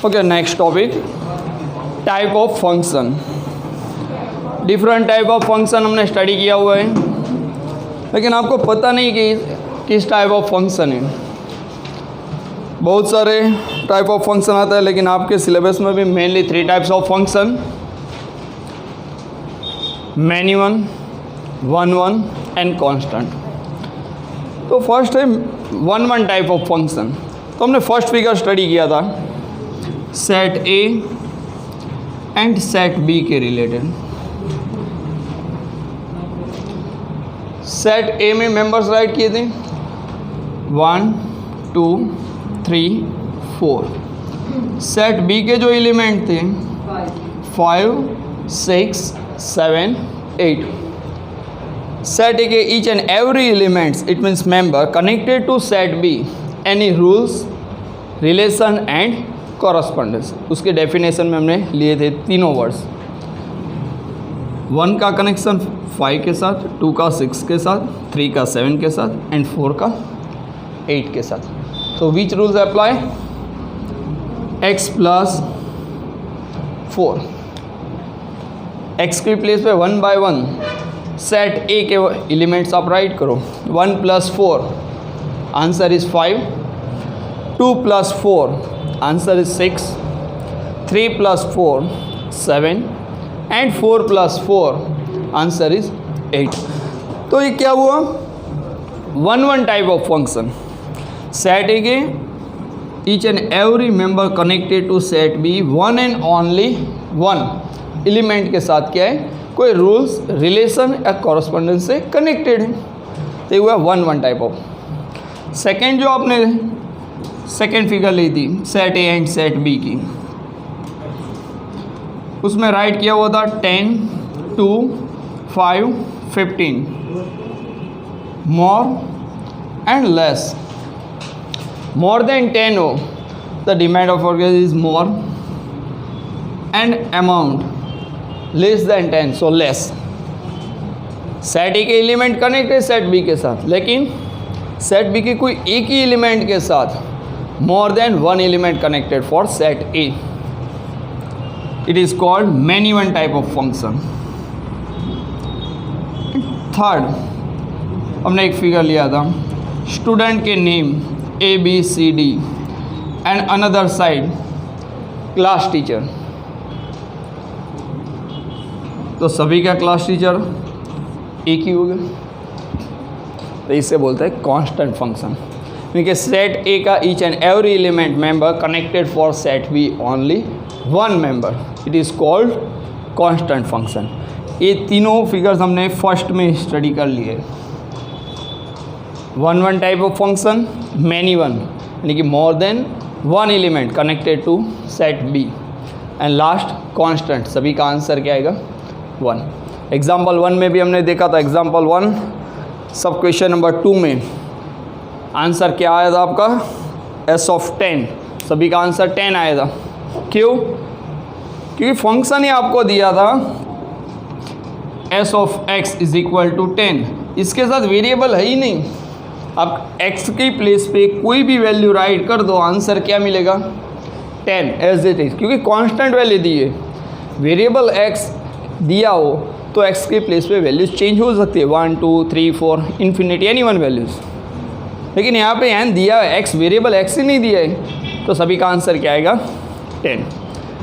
Okay, next topic, type of function. Different type of function हमने study किया हुआ है, लेकिन आपको पता नहीं कि किस टाइप ऑफ फंक्शन है। बहुत सारे टाइप ऑफ फंक्शन आता है, लेकिन आपके सिलेबस में भी mainly 3 types of function, many one, one and constant. तो फर्स्ट है वन टाइप ऑफ फंक्शन। तो हमने फर्स्ट फिगर स्टडी किया था set A and set B के रिलेटेड। सेट ए में मेंबर्स राइट किए थे 1 2 3 4। सेट बी के जो एलिमेंट थे 5 6 7 8। सेट ए के each and every elements, it means member connected to set B, any rules, relation and correspondence. उसके definition में हमने लिए थे तीनों वर्ड्स, 1 का कनेक्शन 5 के साथ, 2 का 6 के साथ, 3 का 7 के साथ एंड 4 का 8 के साथ। तो which rules apply? x plus 4, x की प्लेस पे 1 बाय 1 सेट ए के एलिमेंट्स आप राइट करो। 1 plus 4 answer is 5, 2 plus 4 answer is 6, 3 plus 4 7 and 4 plus 4 answer is 8। तो ये क्या हुआ? One type of function. Set A के each and every member connected to set B, one and only one element के साथ क्या है, कोई रूल्स, रिलेशन या कॉरस्पॉन्डेंस से कनेक्टेड है। तो ये हुआ वन टाइप ऑफ। सेकेंड जो आपने सेकेंड फिगर ली थी set A and set B की, उसमें राइट किया हुआ था 10 2 5 15, more and less. More than 10 हो द डिमांड ऑफ ऑर्गेज is more, and amount less than 10 so less. Set A के एलिमेंट कनेक्ट है सेट बी के साथ, लेकिन सेट बी के कोई एक ही एलिमेंट के साथ more than one element connected for set A. It is called many one type of function. Third हमने एक फिगर लिया था, स्टूडेंट के name ABCD and another side class teacher. तो सभी का क्लास टीचर एक ही हो गया, तो इससे बोलते हैं कांस्टेंट फंक्शन। क्योंकि सेट ए का each and every element member connected for set B only one member, it is called constant function. ये तीनों फिगर्स हमने फर्स्ट में स्टडी कर लिए। One type of function, many one यानी कि more than one element connected to set B, and last constant. सभी का आंसर क्या आएगा? 1। एग्जाम्पल 1 में भी हमने देखा था, एग्जाम्पल 1 सब क्वेश्चन नंबर 2 में आंसर क्या आया था आपका? s of 10। सभी का आंसर 10 आया था। क्यों? क्योंकि फंक्शन ही आपको दिया था s of x is equal to 10, इसके साथ वेरिएबल है ही नहीं। आप x की प्लेस पे कोई भी वैल्यू राइट कर दो, आंसर क्या मिलेगा? 10 एज इट इज, क्योंकि कांस्टेंट वैल्यू दी है। वेरिएबल x दिया हो तो x की प्लेस पे वैल्यूज चेंज हो सकती है, 1 2 3 4 इन्फिनिटी एनी वन वैल्यूज़। लेकिन यहाँ पे n दिया है, x वेरिएबल x ही नहीं दिया है, तो सभी का आंसर क्या आएगा? 10।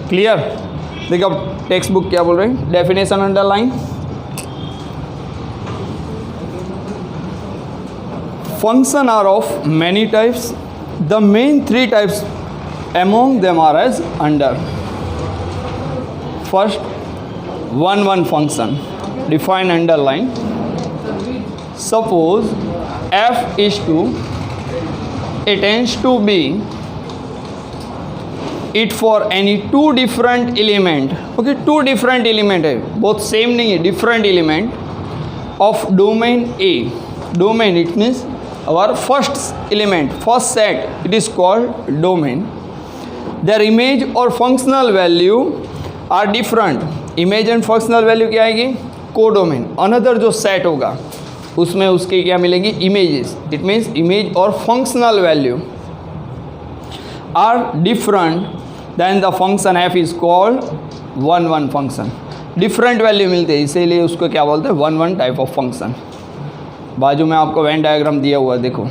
क्लियर? देखो अब टेक्स्ट बुक क्या बोल रहे हैं, definition underline. Function are of many types, the main 3 types among them are as under. First, one function, define underline. Suppose f is to, it tends to be it for any two different element, okay, two different element है, both same नहीं है, different element of domain A. Domain it means our first element, first set, it is called domain. Their image or functional value are different. Image and functional value क्या आएगी? Codomain. Another जो set होगा उसमें उसके क्या मिलेंगी? Images. It means image और functional value are different then the function F is called one one function. Different value मिलते हैं, इसीलिए उसको क्या बोलते हैं? One one type of function. बाजू में आपको वेन डायग्राम दिया हुआ है, देखो.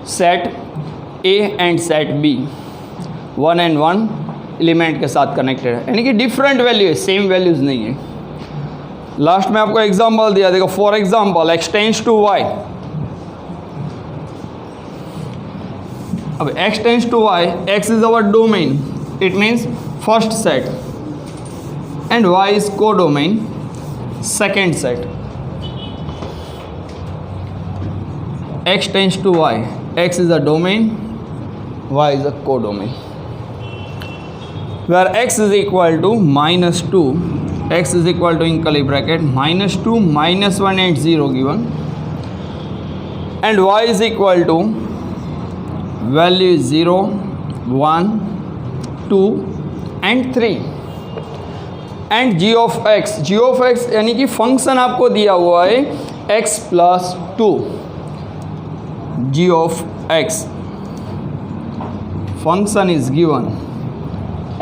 Set A and set B one and one element के साथ कनेक्टेड है, यानी कि डिफरेंट वैल्यू है, सेम वैल्यूज़ नहीं है. लास्ट में आपको एग्जांपल दिया, देखो. For example x tends to y. अब x tends to y, x is our domain, it means first set, and y is codomain, second set. x tends to y, x is a domain, y is a codomain. Where x is equal to -2, x is equal to in curly bracket -2, -1 and 0 given, and y is equal to value is 0, 1, 2 and 3. And g of x यानी कि function आपको दिया हुआ है x plus 2. g of x function is given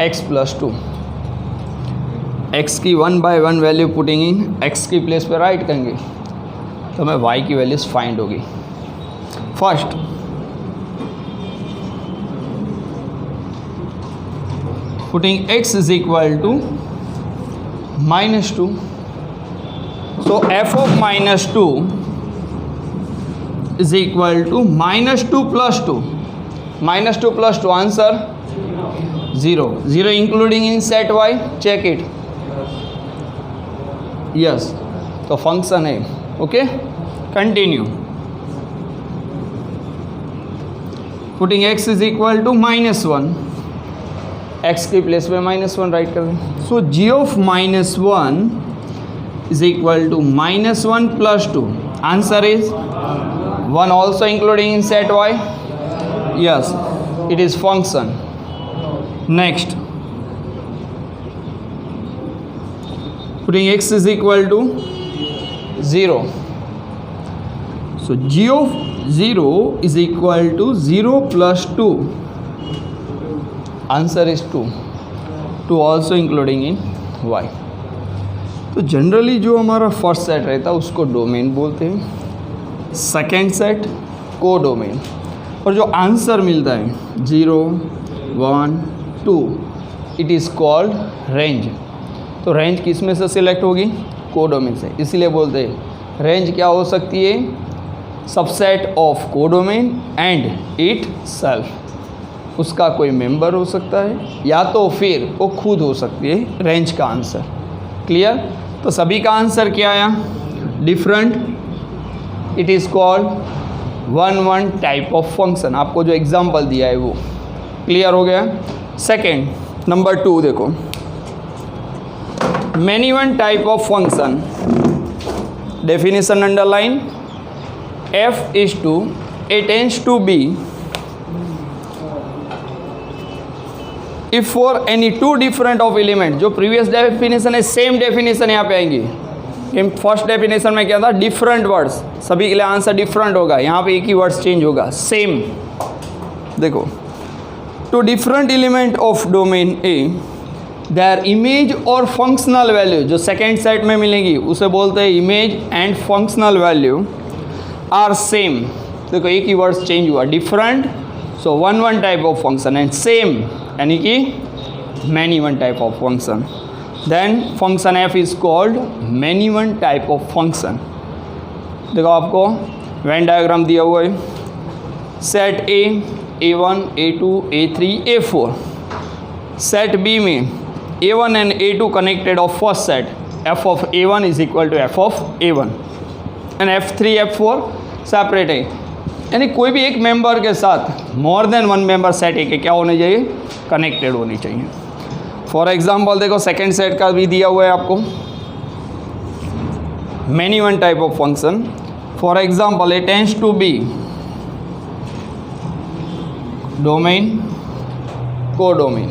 x plus 2. x की 1/1 value putting in x की place पे right करेंगे तो हमें y की वैल्यूज फाइंड होगी. First putting x is equal to -2. so f of -2 is equal to -2 plus 2. -2 plus 2 answer 0. 0 including in set y. check it. yes. तो function है. Okay, continue. Putting x is equal to -1. x की place पे -1 right कर दें. सो g of -1 is equal to -1 plus 2. Answer is 1 also including in set y. yes, it is function. next, putting x is equal to 0. so g of 0 is equal to 0 plus 2. answer is 2. 2 also including in y. तो generally जो हमारा first set रहता है उसको domain बोलते हैं, second set codomain, और जो आंसर मिलता है 0, 1, 2, इट इज़ कॉल्ड रेंज. तो रेंज किस में से सिलेक्ट होगी? कोडोमेन से. इसीलिए बोलते हैं रेंज क्या हो सकती है? Subset of codomain and it self. उसका कोई मेंबर हो सकता है या तो फिर वो खुद हो सकती है रेंज का आंसर. क्लियर? तो सभी का आंसर क्या आया? Different. It is called one type of function. आपको जो एग्जांपल दिया है वो क्लियर हो गया. सेकेंड, नंबर 2 देखो. Many one type of function, definition underline. f is to a tends to b if for any two different of element. जो previous definition है सेम डेफिनेशन यहाँ पे आएंगी. फर्स्ट डेफिनेशन में क्या था? Different words. सभी के लिए आंसर डिफरेंट होगा. यहाँ पे एक ही वर्ड्स चेंज होगा. सेम. देखो, two different element of domain A their image और फंक्शनल वैल्यू, जो सेकेंड सेट में मिलेंगी उसे बोलते हैं image and functional value are same. देखो एक ही वर्ड्स चेंज हुआ. Different, so one type of function, and same यानी कि many one type of function. Then function F is called many one type of function. देखो आपको Venn diagram दिया हुआ है. सेट ए, A1, A2, A3, A4. Set B में A1 and A2 connected of first set. f of A1 is equal to f of A1 and F3, F4 separate है. यानी कोई भी एक मेंबर के साथ more than one member set है कि क्या होने चाहिए? कनेक्टेड होनी चाहिए. फॉर एग्जांपल देखो सेकेंड सेट का भी दिया हुआ है आपको. Many one type of function. For example, it tends to be domain, codomain.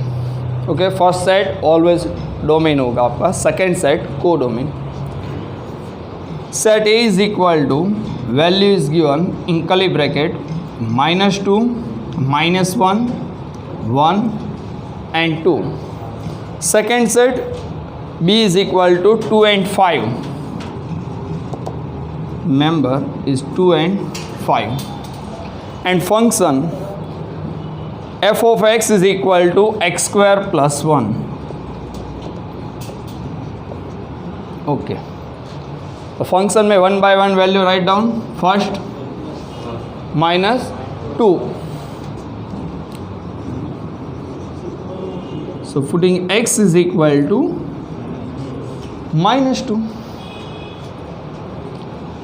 Okay, first set always domain होगा आपका, second set codomain. Set A is equal to, value is given in curly bracket, -2, -1, 1 and 2. Second set B is equal to 2 and 5. Member is 2 and 5. And function f of x is equal to x square plus 1. Okay. The function में 1 by 1 value write down. First -2. So putting x is equal to -2.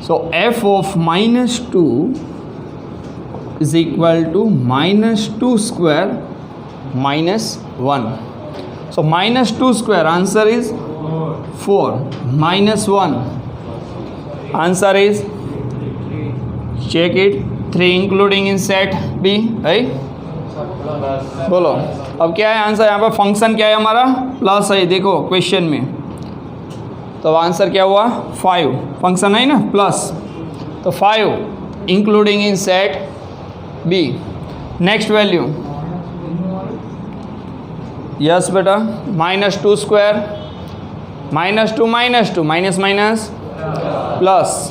So f of -2 is equal to -2 square minus 1. So -2 square answer is 4, minus 1 answer is, check it, 3 including in set B, right? बोलो अब क्या है answer, यहाँ पर function क्या है हमारा, plus है, देखो क्वेश्चन में, तो आंसर क्या हुआ 5, फंक्शन है ना प्लस, तो 5 including in set B. Next value, yes बेटा, -2 square, -2 -2 minus minus plus.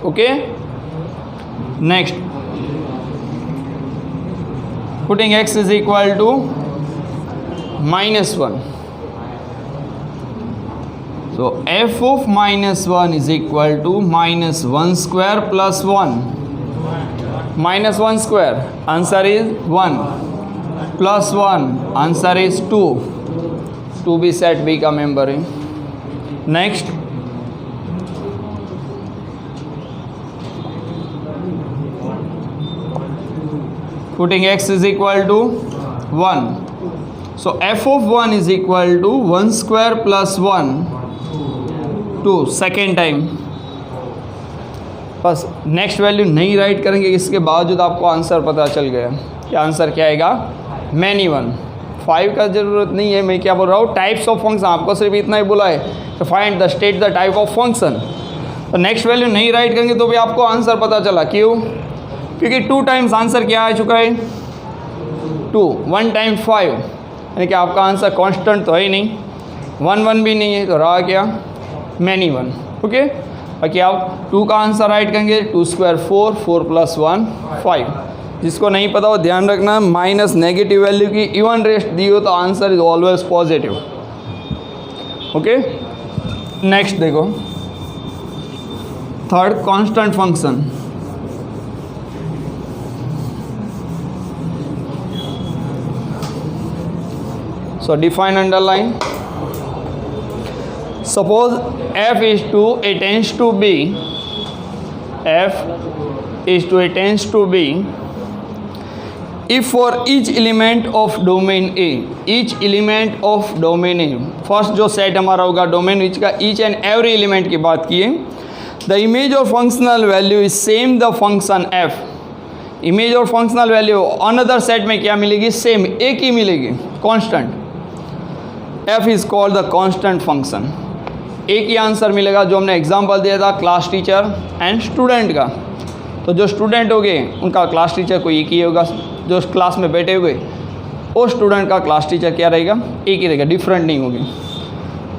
Okay, next putting x is equal to -1. So f of -1 is equal to -1 square plus 1. -1 square answer is 1, plus 1 answer is 2. 2 भी set B का member है. Next, putting x is equal to 1. So f of 1 is equal to 1 square plus 1. 2 second time. बस next value नहीं right करेंगे, इसके बावजूद आपको answer पता चल गया कि आंसर क्या आएगा, मैनी 1. 5 का ज़रूरत नहीं है, मैं क्या बोल रहा हूँ, टाइप्स ऑफ फंक्शन, आपको सिर्फ इतना ही बोला है तो find the state the type of function. तो नेक्स्ट वैल्यू नहीं राइट करेंगे तो भी आपको आंसर पता चला. क्यों? क्योंकि 2 टाइम्स आंसर क्या आ चुका है, 2, 1 टाइम 5, यानी कि आपका आंसर कांस्टेंट तो है ही नहीं, 1 1 भी नहीं है, तो रहा क्या, मैनी 1. ओके, बाकी आप 2 का आंसर राइट करेंगे, 2 स्क्वायर 4, 4 प्लस 1 5. जिसको नहीं पता हो ध्यान रखना, माइनस नेगेटिव वैल्यू की इवन रेस्ट दी हो तो answer is always positive. Okay, next देखो, third constant function. So define, underline. Suppose f is to a tends to b, f is to a tends to b, if for each element of domain A, each element of domain A, first जो set हमारा होगा domain विच का each and every element की बात किए, the image और functional value is same the function f. Image और functional value another set में क्या मिलेगी, सेम एक ही मिलेगी, constant. f is called the constant function. एक ही आंसर मिलेगा जो हमने एग्जांपल दिया था क्लास टीचर एंड स्टूडेंट का. तो जो स्टूडेंट हो गए उनका क्लास टीचर कोई एक ही होगा, जो क्लास में बैठे हुए वो स्टूडेंट का क्लास टीचर क्या रहेगा, एक ही रहेगा, डिफरेंट नहीं होगी.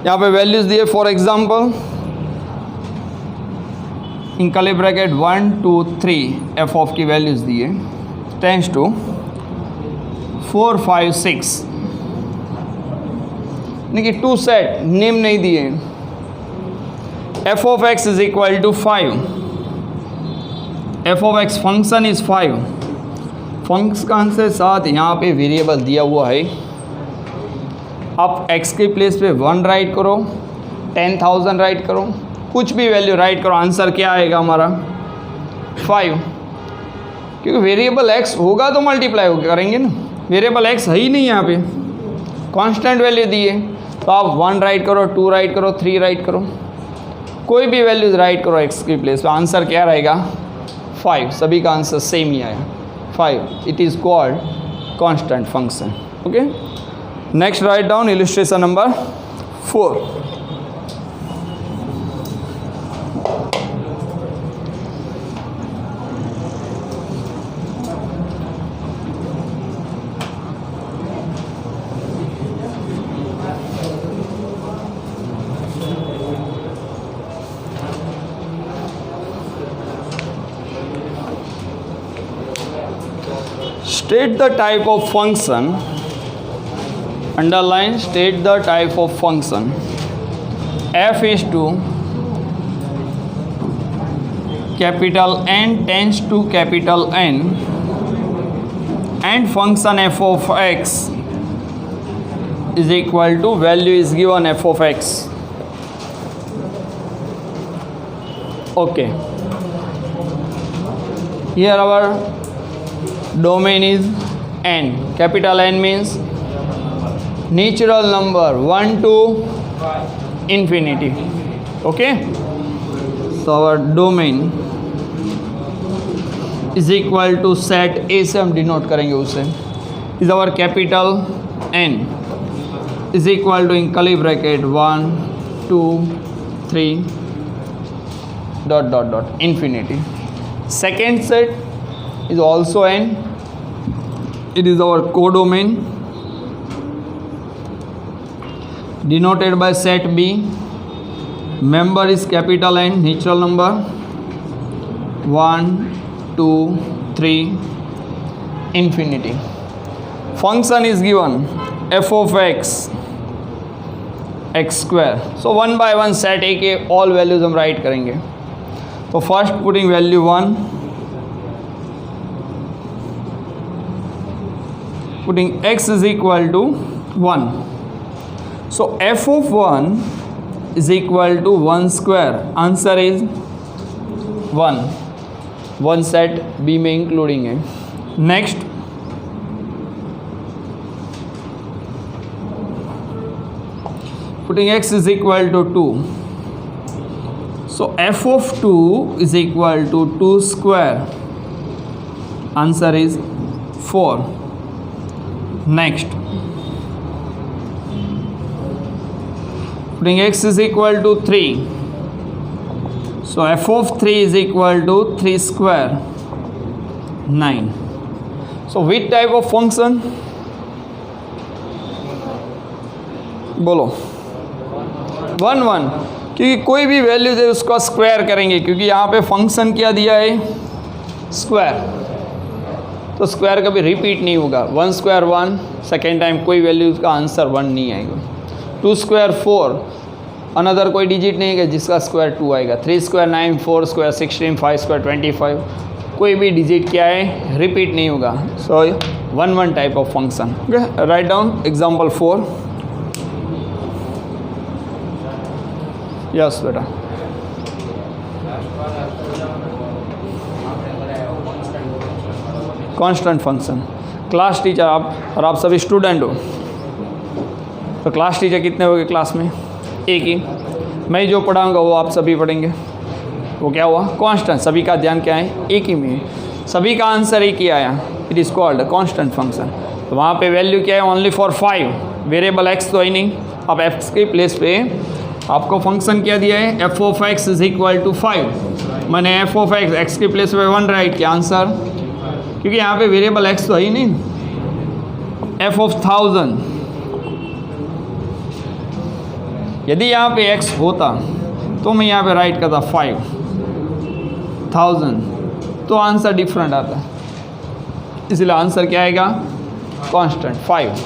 यहाँ पे वैल्यूज दिए, for example in curly bracket 1 2 3 F of की वैल्यूज दिए, टेंस टू 4 5 6, यानी कि 2 सेट नेम नहीं दिए. f of x is equal to 5. f of x function is 5. Function के साथ यहाँ पे वेरिएबल दिया हुआ है. आप x के प्लेस पे 1 राइट करो, 10,000 राइट करो, कुछ भी वैल्यू राइट करो, आंसर क्या आएगा हमारा 5. क्योंकि वेरिएबल x होगा तो मल्टीप्लाई करेंगे ना, वेरिएबल x है ही नहीं यहाँ पे, कांस्टेंट वैल्यू दी है. तो आप 1 राइट करो, 2 राइट करो, 3 राइट करो, कोई भी वैल्यूज राइट करो x की प्लेस पे, आंसर क्या रहेगा 5. सभी का आंसर सेम ही आया 5. It is called constant function. Okay, next write down illustration number 4. State the type of function, underline, state the type of function. F is to capital N tends to capital N, and function f of x is equal to, value is given f of x. Okay, here our domain is n. Capital N means natural number 1 to infinity. Okay, so our domain is equal to set A से हम denote करेंगे उसे, is our capital N is equal to, in curly bracket, 1 2 3 dot dot dot infinity. Second set is also n. It is our codomain denoted by set B. Member is capital N, natural number 1 2 3 infinity. Function is given f of x x square. So one by one set A के all values हम write करेंगे. तो first putting value 1, putting x is equal to 1. So f of 1 is equal to 1 square. Answer is 1. One set B में including है. Next, putting x is equal to 2. So f of 2 is equal to 2 square. Answer is 4. Next, putting x is equal to 3. So f of 3 is equal to 3 square, 9. So which type of function? बोलो 1 1, क्योंकि कोई भी value है उसका square करेंगे, क्योंकि यहाँ पे फंक्शन क्या दिया है स्क्वायर, तो स्क्वायर कभी रिपीट नहीं होगा. 1 स्क्वायर 1, सेकेंड टाइम कोई वैल्यू का आंसर 1 नहीं आएगा. 2 स्क्वायर 4, अनदर कोई डिजिट नहीं है जिसका स्क्वायर 2 आएगा. 3 स्क्वायर 9, 4 स्क्वायर 16, 5 स्क्वायर 25, कोई भी डिजिट क्या है रिपीट नहीं होगा. सो 1 1 type of function. Okay, write down example 4. Yes बेटा, कांस्टेंट फंक्शन. क्लास टीचर आप और आप सभी स्टूडेंट हो, तो क्लास टीचर कितने होंगे क्लास में? एक ही. मैं जो पढ़ाऊंगा वो आप सभी पढ़ेंगे. वो क्या हुआ? कांस्टेंट. सभी का ध्यान क्या है? एक ही में. सभी का आंसर एक ही आया. It is called constant function. तो वहाँ पे वैल्यू क्या है? Only for 5. वेरिएबल एक्स तो ही नहीं. अब एक्स के प्लेस पे आपको फंक्शन क्या दिया है? F of X is equal to 5. मैंने एफ ऑफ एक्स एक्स के प्लेस पे 1 राइट किया आंसर, क्योंकि यहाँ पे वेरिएबल एक्स तो है ही नहीं. एफ ऑफ 1000, यदि यहाँ पे एक्स होता तो मैं यहाँ पे राइट करता 5000, तो आंसर डिफरेंट आता. इसलिए आंसर क्या आएगा? Constant 5.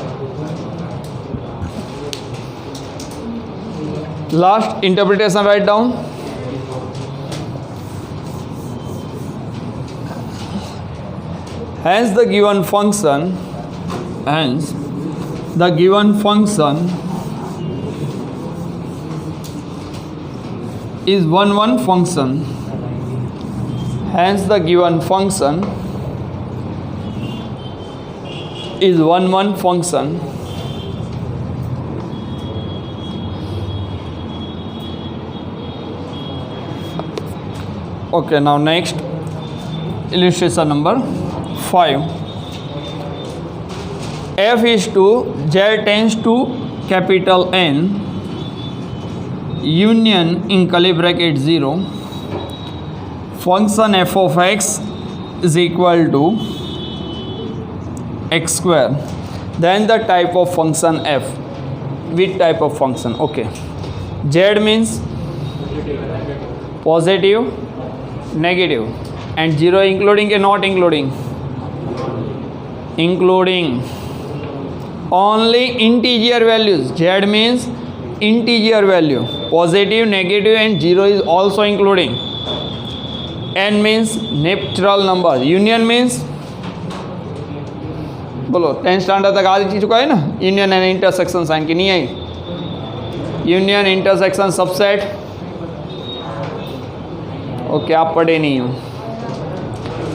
Last interpretation write down. Hence the given function is 1 1 function. Hence the given function is 1 1 function. Okay, now next illustration number 5. F is to Z tends to capital N union in curly bracket 0 function f of x is equal to x square. Then the type of function f. Which type of function? Okay, Z means positive, negative, and 0 including or not including? Including only integer values. Z means integer value, positive, negative, and 0 is also including. N means natural number. Union means बोलो 10th standard तक आ चुका है ना, union and intersection sign की नहीं आई? Union, intersection, subset. Okay, आप पढ़े नहीं हो।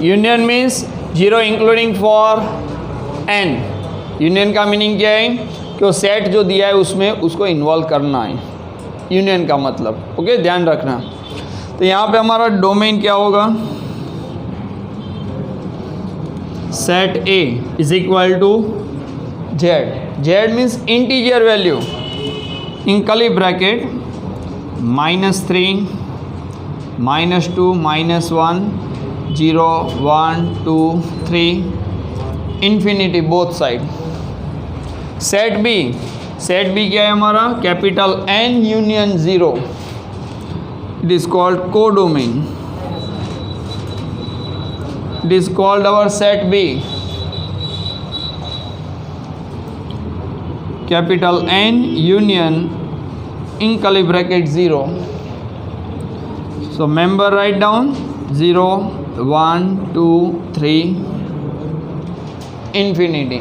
Union means 0 including for n। Union का मीनिंग क्या है कि वो सेट जो दिया है उसमें उसको इन्वॉल्व करना है, यूनियन का मतलब। ओके, ध्यान रखना। तो यहाँ पे हमारा डोमेन क्या होगा? Set A is equal to Z। Z means integer value in curly bracket -3, -2, -1, 0, 1, 2, 3 infinity both side. Set B क्या है हमारा? Capital N union 0। It is called codomain. It is called our set B. Capital N union in curly bracket 0. So member write down 0, 1, 2, 3 infinity.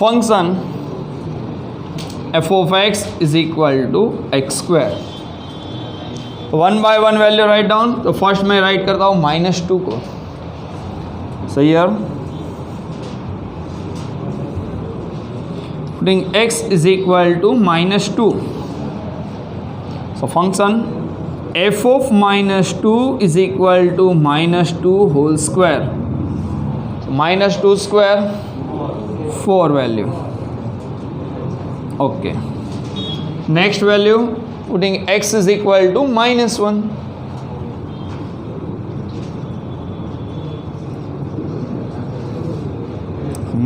Function f of x is equal to x square. 1 by 1 value right down. तो first मैं write करता हूँ -2 को। सही है, putting x is equal to -2। So function f of -2 is equal to -2 whole square. -2 square 4 value. Okay, next value putting x is equal to -1.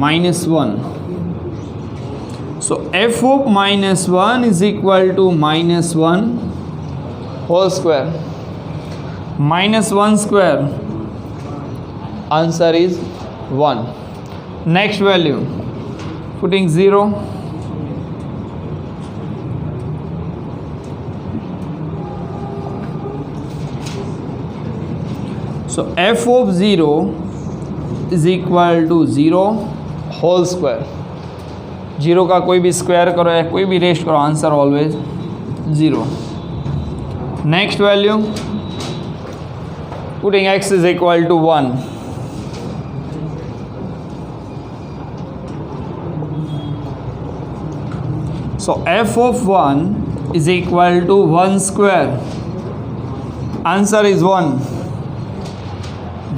-1. So f of -1 is equal to -1 whole square. -1 square, answer is 1. Next value, putting 0. So f of 0 is equal to 0 whole square. 0 का कोई भी square करो या कोई भी rest करो, answer always 0. Next value, putting x is equal to 1. So f of 1 is equal to 1 square. Answer is 1.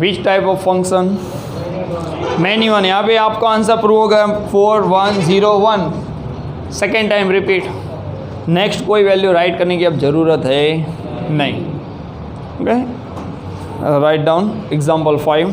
Which type of function? Many one. यहाँ पे आपको आंसर प्रूव होगा 4, 1, 0, 1। Second time repeat. नेक्स्ट कोई value right करने की अब ज़रूरत है नहीं। Okay, write down example 5।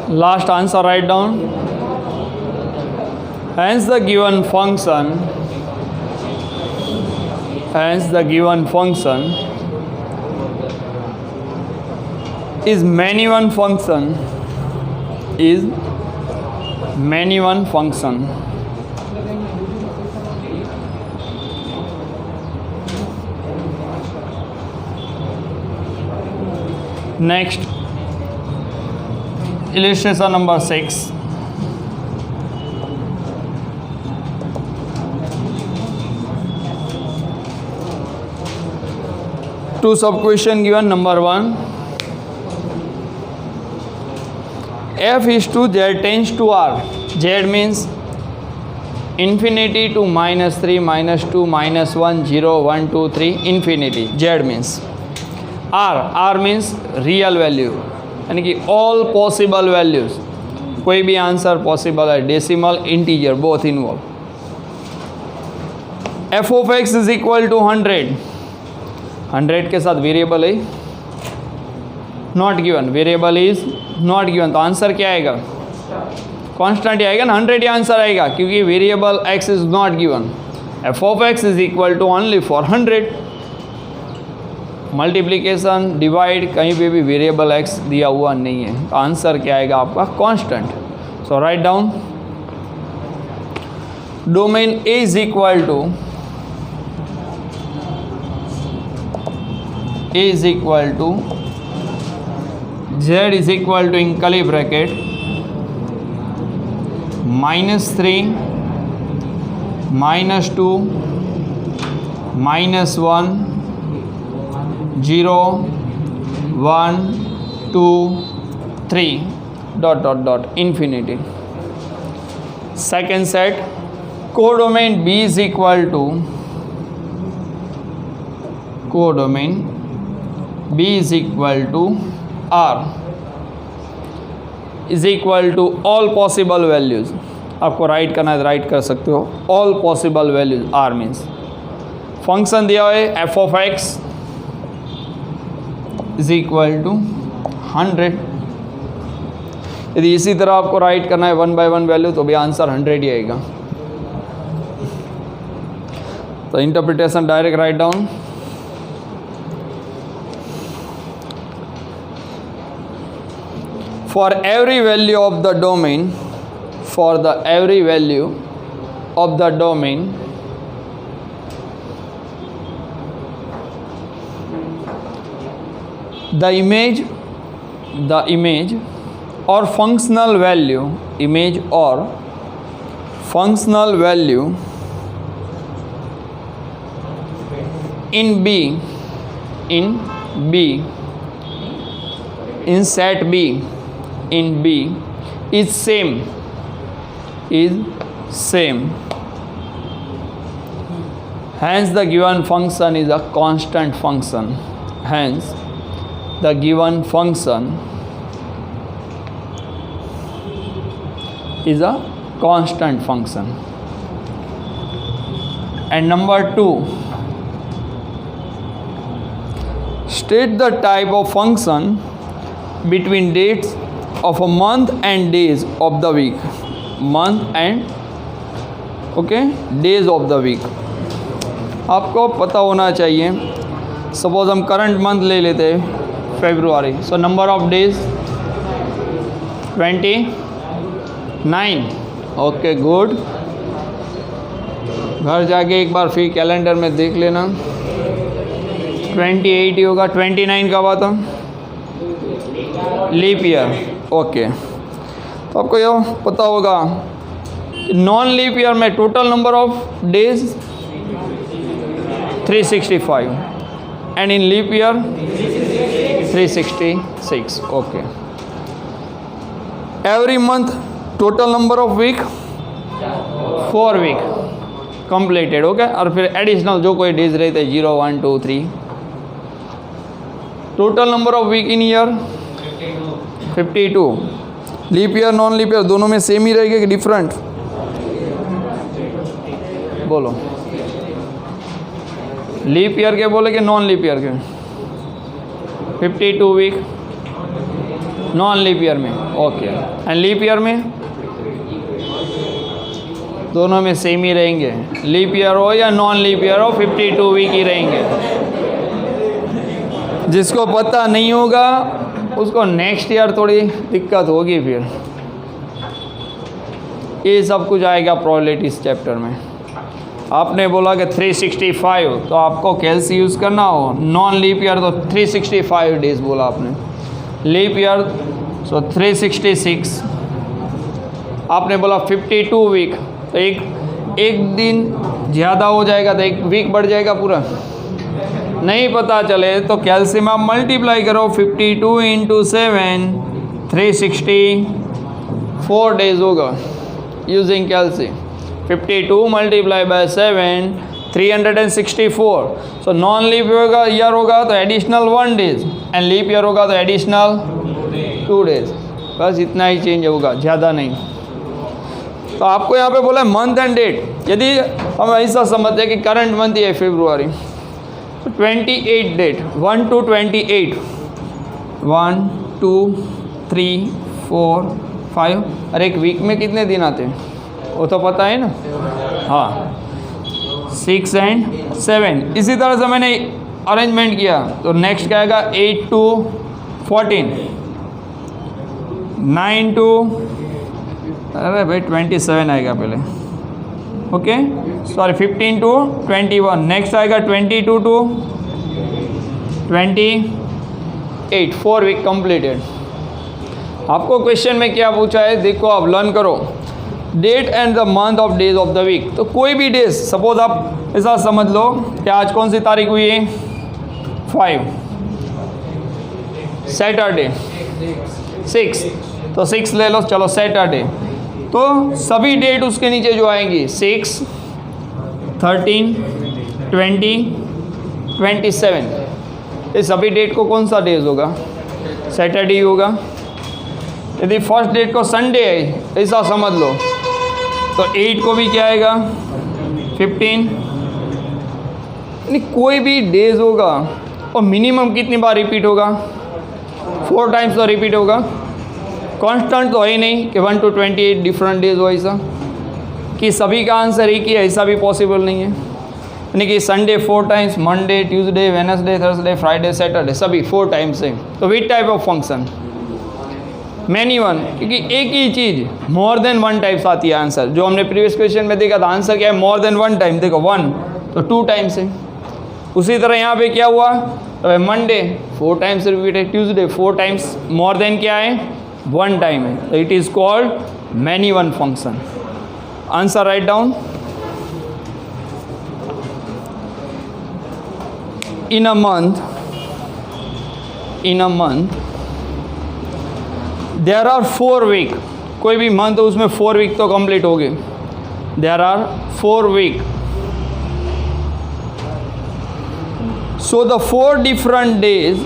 Last answer write down. Hence the given function is many one function. Next, illustration number 6. Two sub question given. Number 1, f is to z tends to r. Z means infinity to -3, -2, -1, 0, 1, 2, 3, infinity. Z means r means real value, यानी कि all possible values, कोई भी answer possible है, decimal, integer, both involve. F of X is equal to 100 के साथ variable है not given, variable is not given, तो answer क्या आएगा? कांस्टेंट आएगा ना, 100 ही आंसर आएगा, क्योंकि variable X is not given. F of X is equal to only for 100. Multiplication, divide, कहीं पे भी वेरिएबल एक्स दिया हुआ नहीं है, तो आंसर क्या आएगा आपका? Constant. So write down. Domain A is equal to z is equal to in curly bracket -3, -2, -1, 0, 1, 2, 3, ... infinity. Second set, codomain B is equal to R is equal to all possible values. आपको write करना है तो write कर सकते हो. All possible values, R means function दिया हुआ है f of x is equal to 100. यदि इसी तरह आपको राइट करना है 1 by 1 वैल्यू, तो भी आंसर 100 ही आएगा. तो interpretation direct write down. For every value of the domain, the image or functional value in set B is same. Hence the given function is a constant function. And number 2, state the type of function between dates of a month and days of the week. Days of the week आपको पता होना चाहिए. Suppose हम current month ले लेते हैं February. So number of days 29. Okay good. घर जाके एक बार फिर कैलेंडर में देख लेना. 28 ही होगा. 29 कब आता? Leap year. ओके, तो आपको यह पता होगा नॉन लीप ईयर में total number of days 365 and in leap year 366. Okay. Every month total number of week 4 week completed. Okay, और फिर एडिशनल जो कोई डेज रहते हैं 0, 1, 2, 3. Total number of week in year 52. Leap year non leap year दोनों में same ही रहेगा कि डिफरेंट? बोलो. लीप ईयर के बोले कि नॉन लीप ईयर के? 52 वीक. नॉन लीप ईयर में, ओके। एंड लीप ईयर में दोनों में सेम ही रहेंगे, लीप ईयर हो या नॉन लीप ईयर हो 52 वीक ही रहेंगे। जिसको पता नहीं होगा उसको नेक्स्ट ईयर थोड़ी दिक्कत होगी फिर। ये सब कुछ आएगा प्रोबेबिलिटी इस चैप्टर में। आपने बोला कि 365 तो आपको कैलसी यूज़ करना हो, नॉन लीप ईयर तो 365 डेज बोला आपने, लीप ईयर सो 366। आपने बोला 52 वीक तो एक दिन ज़्यादा हो जाएगा तो एक वीक बढ़ जाएगा पूरा। नहीं पता चले तो कैलसी में आप मल्टीप्लाई करो, 52 इंटू 7 364 डेज होगा using calci. 52 multiply by 7 364। So non leap year होगा तो additional 1 days and leap year होगा तो एडिशनल 2 डेज। बस इतना ही चेंज होगा, ज़्यादा नहीं। तो आपको यहाँ पे बोला मंथ एंड डेट। यदि हम ऐसा समझते हैं कि करंट मंथ ही है फरवरी, तो 28 डेट 1 to 28, 1 2 3 4 5। और एक वीक में कितने दिन आते हैं वो तो पता है ना, हाँ 6 and 7। इसी तरह से मैंने अरेंजमेंट किया तो नेक्स्ट क्या आएगा 8 to 14, 9 to अरे भाई 27 आएगा पहले, ओके सॉरी 15 to 21। नेक्स्ट आएगा 22 to 28, 4 वीक कंप्लीटेड। आपको क्वेश्चन में क्या पूछा है देखो, आप लर्न करो। Date and the month of days of the week. तो कोई भी डेज, सपोज आप ऐसा समझ लो कि आज कौन सी तारीख हुई है 5, सैटरडे 6, तो 6 ले लो, चलो सैटरडे। तो सभी डेट उसके नीचे जो आएंगी 6, 13, 20, 27, ये सभी डेट को कौन सा डेज होगा, सैटरडे ही होगा। यदि फर्स्ट डेट को संडे है ऐसा समझ लो तो 8 को भी क्या आएगा 15। यानी कोई भी डेज होगा और मिनिमम कितनी बार रिपीट होगा, 4 टाइम्स तो रिपीट होगा। कांस्टेंट तो है ही नहीं कि 1 to 28 डिफरेंट डेज हो, ऐसा कि सभी का आंसर एक ही है, ऐसा भी पॉसिबल नहीं है। यानी कि Sunday 4 times, Monday, Tuesday, Wednesday, Thursday, Friday, Saturday सभी 4 टाइम्स है। तो which type of function, many one, क्योंकि एक ही चीज़ मोर देन 1 टाइप्स आती है आंसर। जो हमने प्रीवियस क्वेश्चन में देखा था आंसर क्या है, मोर देन 1 टाइम। देखो 1 तो 2 टाइम्स है। उसी तरह यहाँ पे क्या हुआ, तो मंडे 4 टाइम्स रिपीट है, ट्यूसडे 4 टाइम्स, मोर देन क्या है 1 टाइम है। तो it is called many one function. Answer right down. In a month there are 4 week. कोई भी मंथ हो उसमें 4 वीक तो कंप्लीट हो गए। There are 4 week. So the 4 different days,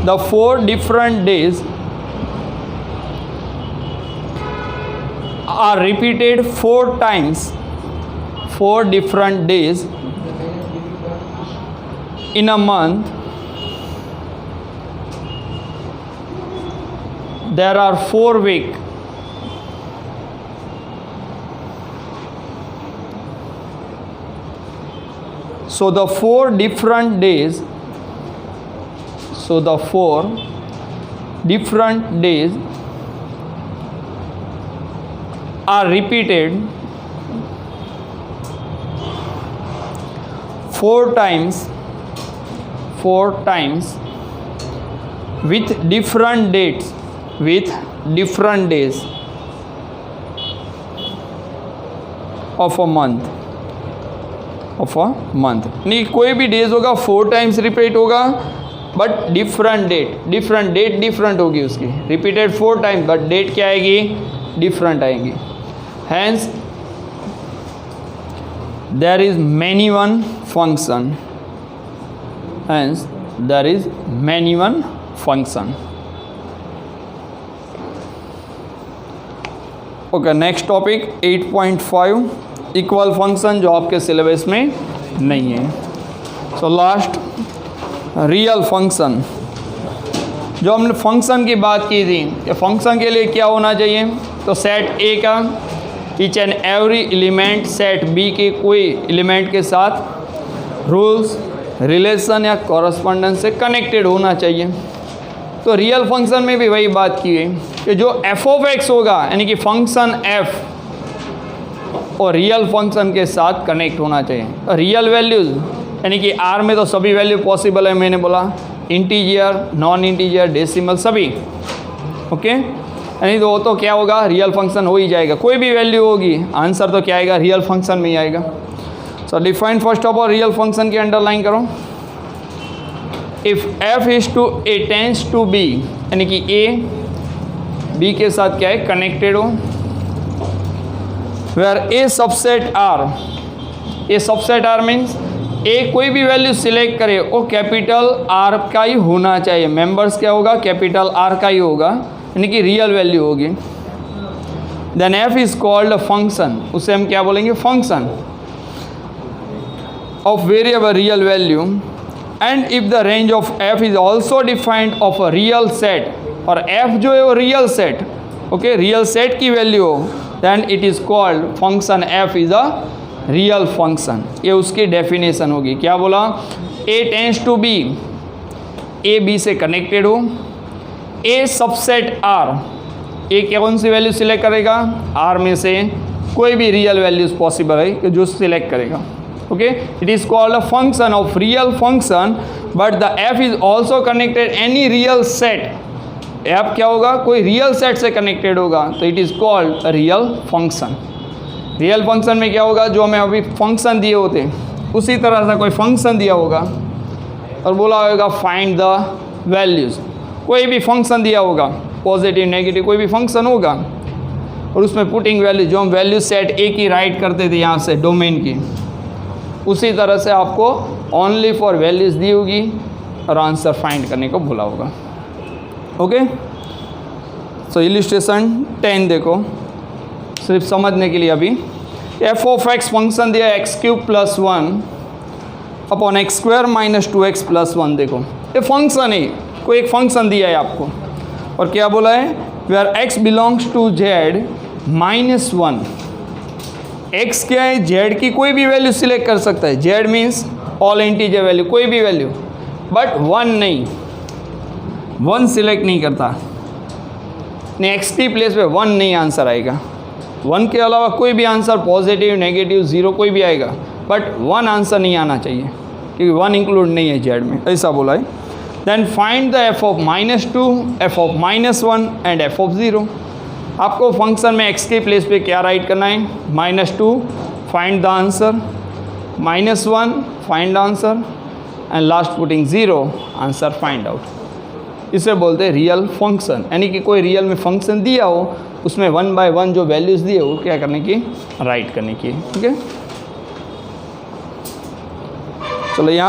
the 4 different days are repeated 4 times. 4 different days in a month. There are 4 weeks. So the 4 different days are repeated 4 times with different dates, with different days of a month. नहीं, कोई भी days होगा 4 times repeat होगा but different date different होगी उसकी। Repeated 4 times but date क्या आएगी, different आएगी। Hence there is many one function. Okay, next topic 8.5 equal function, जो आपके सिलेबस में नहीं है। So last real function. जो हमने फंक्शन की बात की थी कि फंक्शन के लिए क्या होना चाहिए, तो सेट ए का each and every element set B के कोई एलिमेंट के साथ रूल्स, रिलेशन या कॉरस्पॉन्डेंस से कनेक्टेड होना चाहिए। तो रियल फंक्शन में भी वही बात की है कि जो एफ ऑफ एक्स होगा यानी कि फंक्शन एफ और रियल फंक्शन के साथ कनेक्ट होना चाहिए। तो रियल वैल्यूज़ यानी कि आर में तो सभी वैल्यू पॉसिबल है, मैंने बोला इंटीजर, नॉन इंटीजर, डेसिमल सभी, ओके। यानी तो वो तो क्या होगा, रियल फंक्शन हो ही जाएगा, कोई भी वैल्यू होगी आंसर तो क्या आएगा, रियल फंक्शन में ही आएगा। So define first of all real function की अंडरलाइन करो। If F is to A tends to B यानी कि ए बी के साथ क्या है, कनेक्टेड हो, where A subset R, A subset R means A कोई भी वैल्यू सिलेक्ट करे वो कैपिटल आर का ही होना चाहिए, मेंबर्स क्या होगा, कैपिटल आर का ही होगा, यानी कि रियल वैल्यू होगी। Then F is called function, उसे हम क्या बोलेंगे, function of variable real value. And if the range of F is also defined of a real set, और एफ जो है वो real set, okay, real set की वैल्यू हो, then it is called function F is a real function. ये उसकी definition होगी। क्या बोला, A tends to B, A B से कनेक्टेड हो, ए सबसेट आर, ए कौन सी वैल्यू सिलेक्ट करेगा, आर में से कोई भी रियल वैल्यूज पॉसिबल है कि जो सिलेक्ट करेगा, okay. It is called a function of real function, but the F is also connected any real set, F क्या होगा, कोई रियल सेट से कनेक्टेड होगा, तो it is called a real function. Real function में क्या होगा, जो हमें अभी फंक्शन दिए होते उसी तरह से कोई फंक्शन दिया होगा और बोला होगा फाइंड द वैल्यूज़, कोई भी फंक्शन दिया होगा, पॉजिटिव नेगेटिव कोई भी फंक्शन होगा, और उसमें पुटिंग वैल्यू, जो हम वैल्यू सेट ए की राइट करते थे यहाँ से डोमेन की, उसी तरह से आपको ओनली फॉर वैल्यूज़ दी होगी और आंसर फाइंड करने को बोला होगा, ओके। सो इलिस्ट्रेशन 10 देखो, सिर्फ समझने के लिए अभी। एफ ऑफ एक्स फंक्शन दिया x cube plus 1 upon x square minus 2x plus 1। देखो ये फंक्शन है, कोई एक फंक्शन दिया है आपको, और क्या बोला है, where X belongs to Z minus 1। X क्या है, जेड की कोई भी वैल्यू सिलेक्ट कर सकता है, Z means all integer value, कोई भी वैल्यू, बट 1 नहीं, 1 सिलेक्ट नहीं करता, एक्स की प्लेस पे 1 नहीं आंसर आएगा, 1 के अलावा कोई भी आंसर पॉजिटिव नेगेटिव 0 कोई भी आएगा, बट 1 आंसर नहीं आना चाहिए क्योंकि 1 इंक्लूड नहीं है जेड में, ऐसा बोला है। Then find the F of -2, F of -1 and F of 0। आपको फंक्शन में एक्स के प्लेस पे क्या राइट करना है, -2 find the answer, -1 find the answer and last putting 0 answer find out. इसे बोलते हैं रियल फंक्शन, यानी कि कोई रियल में फंक्शन दिया हो उसमें 1 बाय 1 जो वैल्यूज़ दिए वो क्या करने की, राइट करने की, ठीक है। चलो यहाँ